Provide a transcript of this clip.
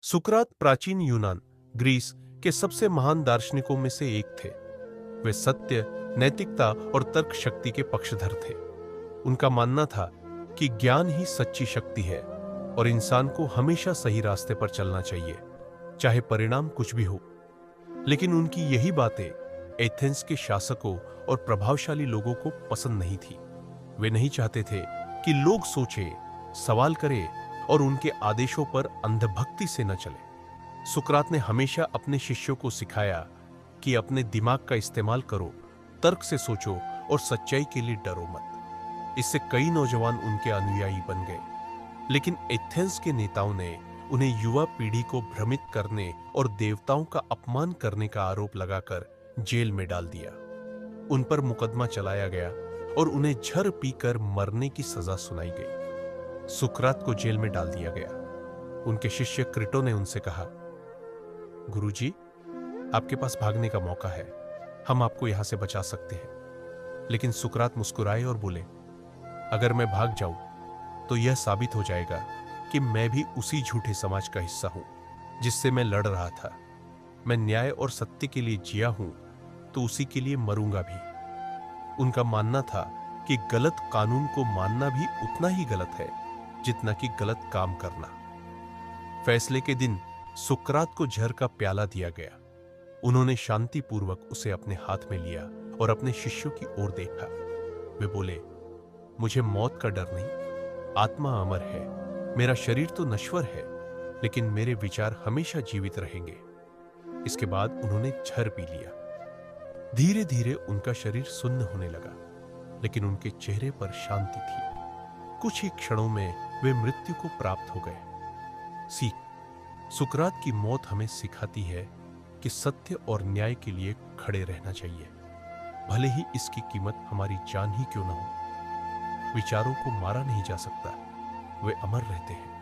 सुकरात प्राचीन यूनान, ग्रीस के सबसे महान दार्शनिकों में से एक थे। वे सत्य, नैतिकता और तर्क शक्ति के पक्षधर थे। उनका मानना था कि ज्ञान ही सच्ची शक्ति है और इंसान को हमेशा सही रास्ते पर चलना चाहिए, चाहे परिणाम कुछ भी हो। लेकिन उनकी यही बातें एथेंस के शासकों और प्रभावशाली लोगों को पसंद नहीं थी। वे नहीं चाहते थे कि लोग सोचे, सवाल करें और उनके आदेशों पर अंधभक्ति से न चले। सुकरात ने हमेशा अपने शिष्यों को सिखाया कि अपने दिमाग का इस्तेमाल करो, तर्क से सोचो और सच्चाई के लिए डरो मत। इससे कई नौजवान उनके अनुयायी बन गए। लेकिन एथेंस के नेताओं ने उन्हें युवा पीढ़ी को भ्रमित करने और देवताओं का अपमान करने का आरोप लगाकर जेल में डाल दिया। उन पर मुकदमा चलाया गया और उन्हें झर पीकर मरने की सजा सुनाई गई। सुकरात को जेल में डाल दिया गया। उनके शिष्य क्रिटो ने उनसे कहा, गुरुजी, आपके पास भागने का मौका है, हम आपको यहां से बचा सकते हैं। लेकिन सुकरात मुस्कुराए और बोले, अगर मैं भाग जाऊं तो यह साबित हो जाएगा कि मैं भी उसी झूठे समाज का हिस्सा हूं जिससे मैं लड़ रहा था। मैं न्याय और सत्य के लिए जिया हूं तो उसी के लिए मरूंगा भी। उनका मानना था कि गलत कानून को मानना भी उतना ही गलत है जितना कि गलत काम करना। फैसले के दिन सुकरात को जहर का प्याला दिया गया। उन्होंने शांतिपूर्वक उसे अपने हाथ में लिया और अपने शिष्यों की ओर देखा। वे बोले, मुझे मौत का डर नहीं, आत्मा अमर है। मेरा शरीर तो नश्वर है, लेकिन मेरे विचार हमेशा जीवित रहेंगे। इसके बाद उन्होंने जहर पी लिया। धीरे धीरे उनका शरीर सुन्न होने लगा, लेकिन उनके चेहरे पर शांति थी। कुछ ही क्षणों में वे मृत्यु को प्राप्त हो गए। सीख, सुकरात की मौत हमें सिखाती है कि सत्य और न्याय के लिए खड़े रहना चाहिए, भले ही इसकी कीमत हमारी जान ही क्यों न हो। विचारों को मारा नहीं जा सकता, वे अमर रहते हैं।